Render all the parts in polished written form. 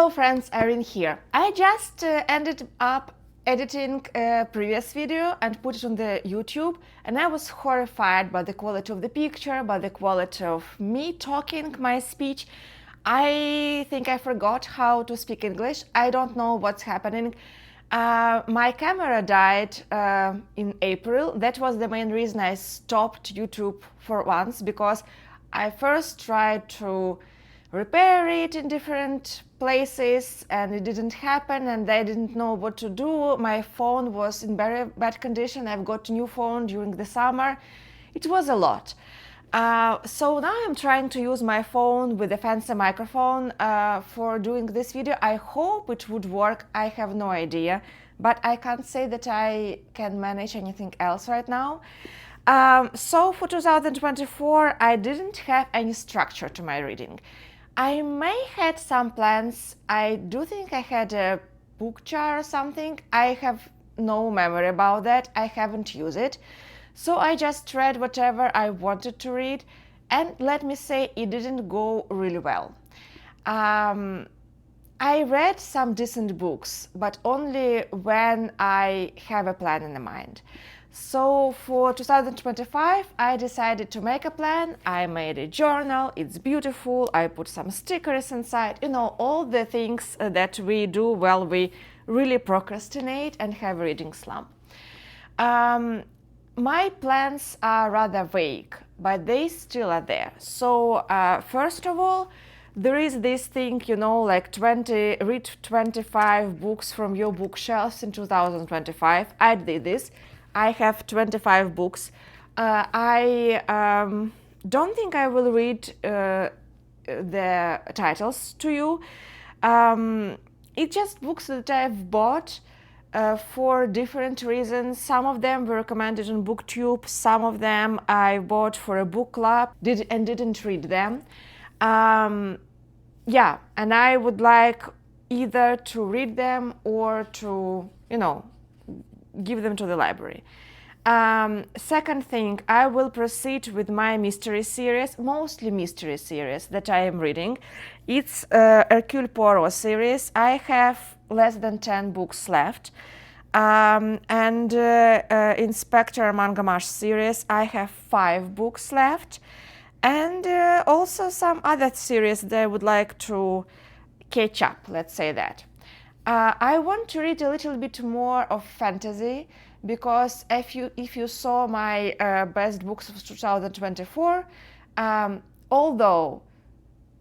Hello friends, Erin here. I just ended up editing a previous video and put it on the YouTube, and I was horrified by the quality of the picture, by the quality of me talking, my speech. I think I forgot how to speak English. I don't know what's happening. My camera died in April. That was the main reason I stopped YouTube for once, because I first tried to repair it in different places and it didn't happen, and I didn't know what to do. My phone was in very bad condition. I've got a new phone during the summer. It was a lot. So now I'm trying to use my phone with a fancy microphone for doing this video. I hope it would work. I have no idea, but I can't say that I can manage anything else right now. So for 2024, I didn't have any structure to my reading. I may had some plans. I do think I had a book jar or something. I have no memory about that. I haven't used it. So I just read whatever I wanted to read, and let me say it didn't go really well. I read some decent books, but only when I have a plan in mind. So for 2025, I decided to make a plan. I made a journal. It's beautiful. I put some stickers inside, all the things that we do while we really procrastinate and have a reading slump. My plans are rather vague, but they still are there. So first of all, there is this thing, like read 25 books from your bookshelves in 2025. I did this. I have 25 books. I don't think I will read the titles to you. It's just books that I've bought for different reasons. Some of them were recommended on BookTube. Some of them I bought for a book club and didn't read them. Yeah, and I would like either to read them or to, give them to the library. Second thing, I will proceed with my mystery series, mostly mystery series that I am reading. It's Hercule Poirot series. I have less than 10 books left. And Inspector Mangamash series, I have 5 books left. And also some other series that I would like to catch up, let's say that. I want to read a little bit more of fantasy, because if you saw my best books of 2024, although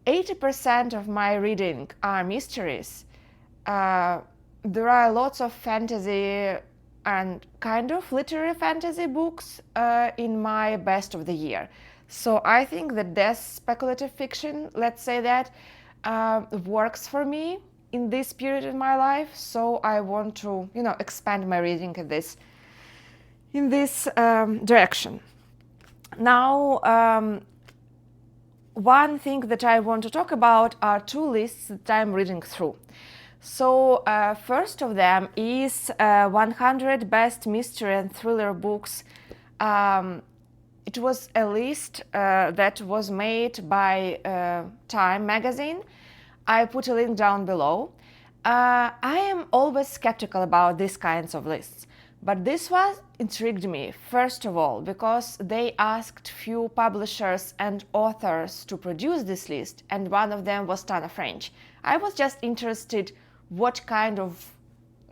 80% of my reading are mysteries, there are lots of fantasy and kind of literary fantasy books in my best of the year. So I think that this speculative fiction, let's say that, works for me in this period in my life. So I want to, expand my reading in this direction. Now, one thing that I want to talk about are 2 lists that I'm reading through. So first of them is 100 best mystery and thriller books. It was a list that was made by Time magazine. I put a link down below. I am always skeptical about these kinds of lists, but this one intrigued me, first of all, because they asked few publishers and authors to produce this list, and one of them was Tana French. I was just interested what kind of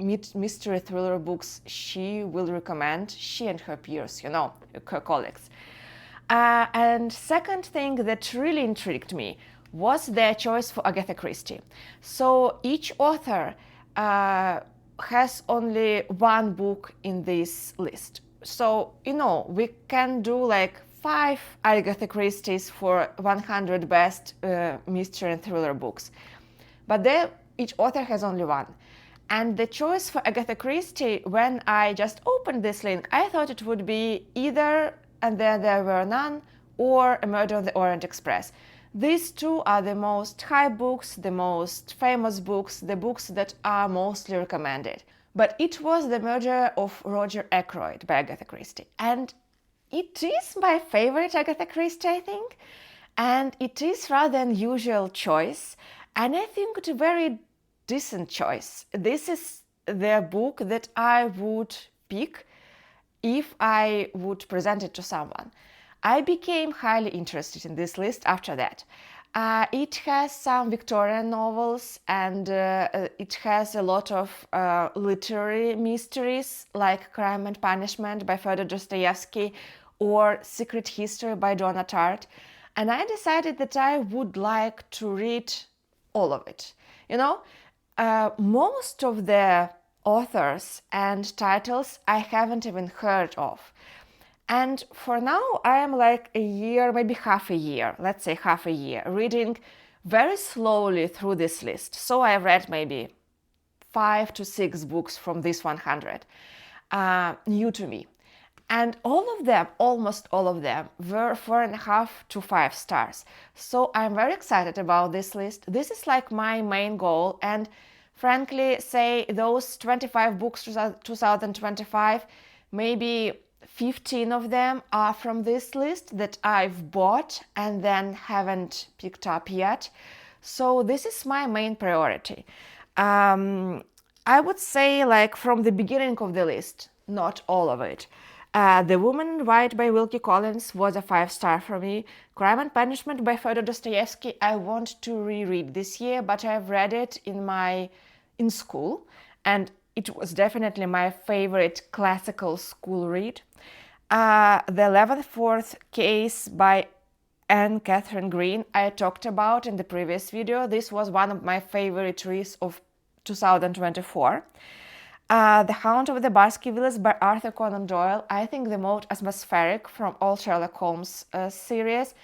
mystery thriller books she will recommend, she and her peers, her colleagues. And second thing that really intrigued me was their choice for Agatha Christie. So each author has only 1 book in this list. So, we can do like 5 Agatha Christie's for 100 best mystery and thriller books. But each author has only 1. And the choice for Agatha Christie, when I just opened this link, I thought it would be either And Then There Were None or A Murder on the Orient Express. These 2 are the most hype books, the most famous books, the books that are mostly recommended. But it was The Murder of Roger Ackroyd by Agatha Christie. And it is my favorite Agatha Christie, I think. And it is rather an unusual choice. And I think it's a very decent choice. This is the book that I would pick if I would present it to someone. I became highly interested in this list after that. It has some Victorian novels, and it has a lot of literary mysteries like Crime and Punishment by Fyodor Dostoevsky or Secret History by Donna Tartt. And I decided that I would like to read all of it. Most of the authors and titles I haven't even heard of. And for now, I am like a year, maybe half a year, let's say half a year, reading very slowly through this list. So I've read maybe 5 to 6 books from this 100, new to me. And all of them, almost all of them, were 4.5 to 5 stars. So I'm very excited about this list. This is like my main goal. And frankly, say those 25 books 2025, maybe 15 of them are from this list that I've bought and then haven't picked up yet. So this is my main priority. I would say like from the beginning of the list, not all of it. The Woman in White by Wilkie Collins was a 5-star for me. Crime and Punishment by Fyodor Dostoevsky I want to reread this year, but I've read it in school, and it was definitely my favorite classical school read. The 11th Case by Anne Catherine Green I talked about in the previous video. This was one of my favorite reads of 2024. The Hound of the Baskervilles by Arthur Conan Doyle, I think the most atmospheric from all Sherlock Holmes series,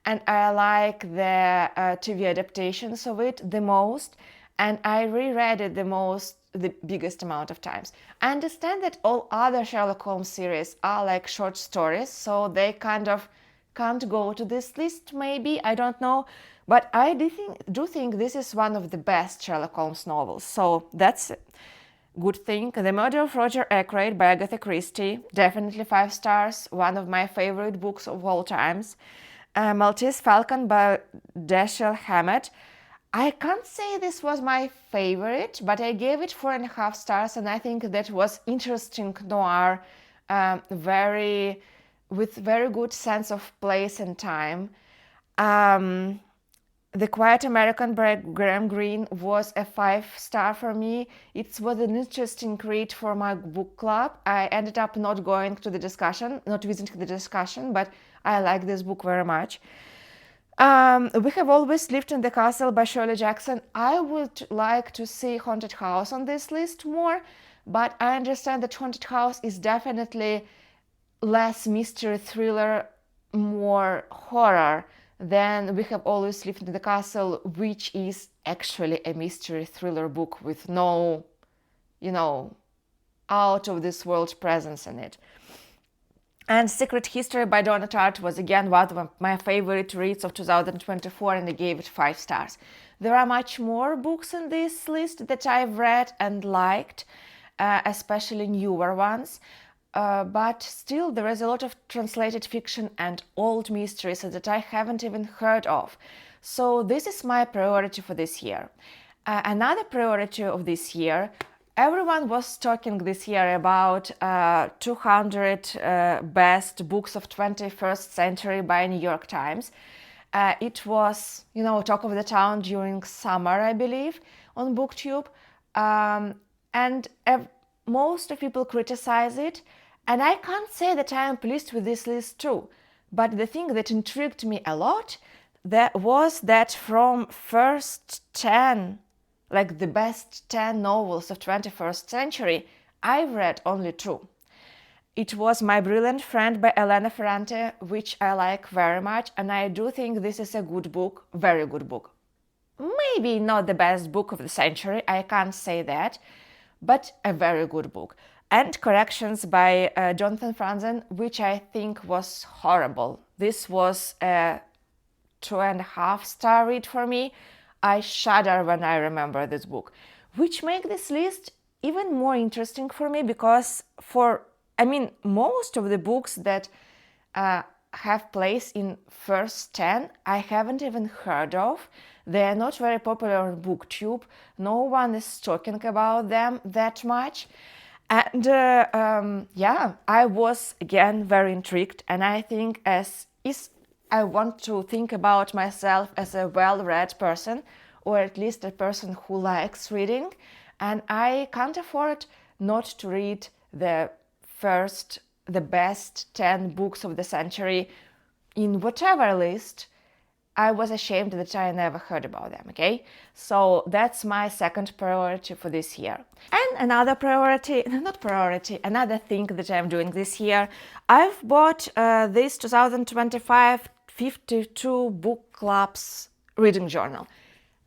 and I like the TV adaptations of it the most, and I reread it the biggest amount of times. I understand that all other Sherlock Holmes series are like short stories, so they kind of can't go to this list, maybe, I don't know, but I do think this is one of the best Sherlock Holmes novels, so that's it. Good thing. The Murder of Roger Ackroyd by Agatha Christie, definitely 5 stars, one of my favorite books of all times. Maltese Falcon by Dashiell Hammett. I can't say this was my favorite, but I gave it 4.5 stars, and I think that was interesting noir, with very good sense of place and time. The Quiet American by Graham Greene was a 5-star for me. It was an interesting read for my book club. I ended up not visiting the discussion, but I like this book very much. We Have Always Lived in the Castle by Shirley Jackson. I would like to see Haunted House on this list more, but I understand that Haunted House is definitely less mystery thriller, more horror than We Have Always Lived in the Castle, which is actually a mystery thriller book with no, out of this world presence in it. And Secret History by Donna Tartt was again one of my favorite reads of 2024, and I gave it 5 stars. There are much more books in this list that I've read and liked, especially newer ones. But still there is a lot of translated fiction and old mysteries that I haven't even heard of. So this is my priority for this year. Another priority of this year, everyone was talking this year about 200 best books of 21st century by New York Times. It was, talk of the town during summer, I believe, on BookTube. And most of people criticize it. And I can't say that I am pleased with this list too. But the thing that intrigued me a lot was that from first 10, like the best 10 novels of 21st century, I've read only 2. It was My Brilliant Friend by Elena Ferrante, which I like very much, and I do think this is a good book, very good book. Maybe not the best book of the century, I can't say that, but a very good book. And Corrections by Jonathan Franzen, which I think was horrible. This was a 2.5-star read for me. I shudder when I remember this book, which makes this list even more interesting for me because most of the books that have place in first 10 I haven't even heard of. They are not very popular on BookTube. No one is talking about them that much. And yeah, I was again very intrigued, and I think I want to think about myself as a well-read person, or at least a person who likes reading, and I can't afford not to read the best 10 books of the century in whatever list. I was ashamed that I never heard about them, okay? So that's my second priority for this year. And another another thing that I'm doing this year, I've bought this 2025 52 Book Clubs reading journal.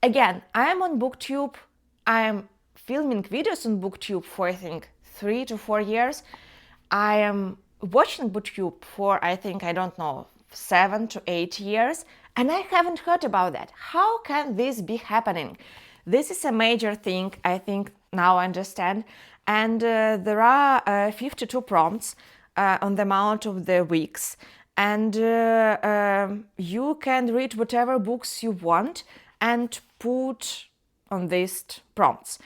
Again, I'm on BookTube. I'm filming videos on BookTube for, I think, 3 to 4 years. I am watching BookTube for, I think, I don't know, 7 to 8 years, and I haven't heard about that. How can this be happening? This is a major thing, I think now I understand. And there are 52 prompts on the amount of the weeks. And you can read whatever books you want and put on these prompts.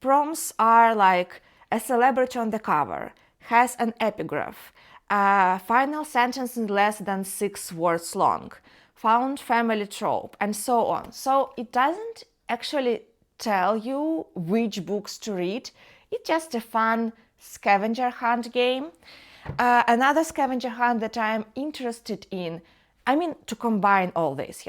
Prompts are like a celebrity on the cover, has an epigraph, final sentence in less than 6 words long, found family trope, and so on. So it doesn't actually tell you which books to read. It's just a fun scavenger hunt game. Another scavenger hunt that I'm interested in, I mean, to combine all this,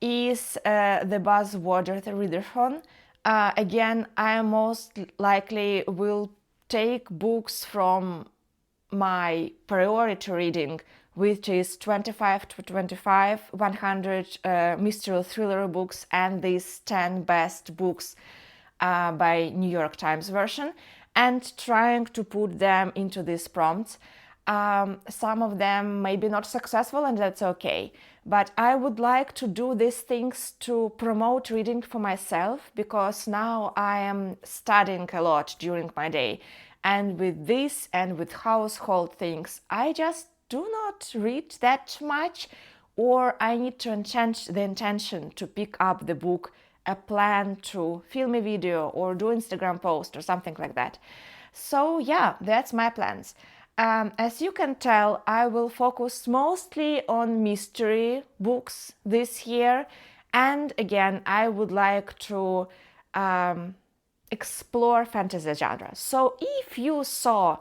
is the Buzzwordathon. Again, I most likely will take books from my priority reading, which is 25 to 25, 100 mystery thriller books, and these 10 best books by New York Times version, and trying to put them into these prompts. Some of them may be not successful, and that's okay. But I would like to do these things to promote reading for myself, because now I am studying a lot during my day. And with this and with household things, I just do not read that much, or I need to change the intention to pick up the book, a plan to film a video or do Instagram post or something like that. So yeah, that's my plans. As you can tell, I will focus mostly on mystery books this year. And again, I would like to explore fantasy genres. So if you saw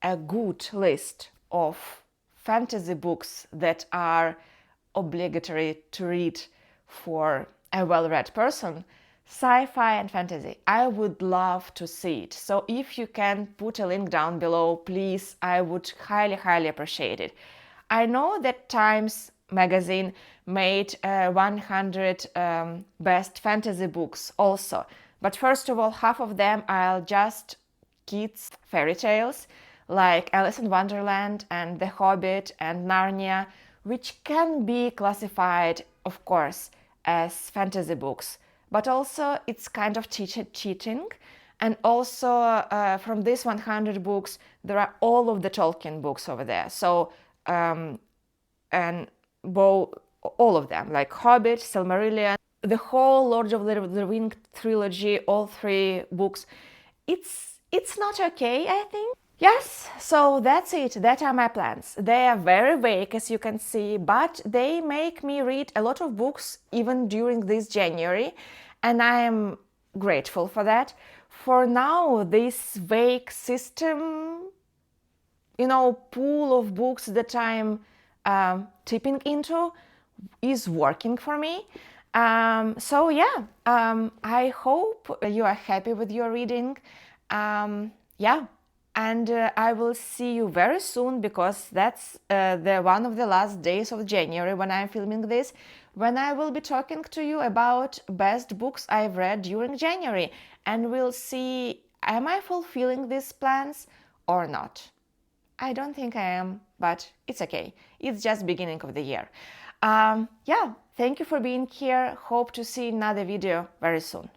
a good list of fantasy books that are obligatory to read for a well-read person, sci-fi and fantasy, I would love to see it. So if you can put a link down below, please, I would highly, highly appreciate it. I know that Times magazine made 100 best fantasy books also. But first of all, half of them are just kids' fairy tales, like Alice in Wonderland and The Hobbit and Narnia, which can be classified, of course, as fantasy books. But also it's kind of cheating. And also from these 100 books, there are all of the Tolkien books over there. So, and all of them, like Hobbit, Silmarillion, the whole Lord of the Ring trilogy, all 3 books, it's not okay, I think. Yes, so that's it. That are my plans. They are very vague, as you can see, but they make me read a lot of books even during this January, and I am grateful for that. For now, this vague system, pool of books that I'm tipping into is working for me. So yeah, I hope you are happy with your reading. Yeah, and I will see you very soon, because that's the one of the last days of January when I'm filming this, when I will be talking to you about best books I've read during January, and we'll see, am I fulfilling these plans or not? I don't think I am, but it's okay. It's just beginning of the year. Yeah, thank you for being here. Hope to see another video very soon.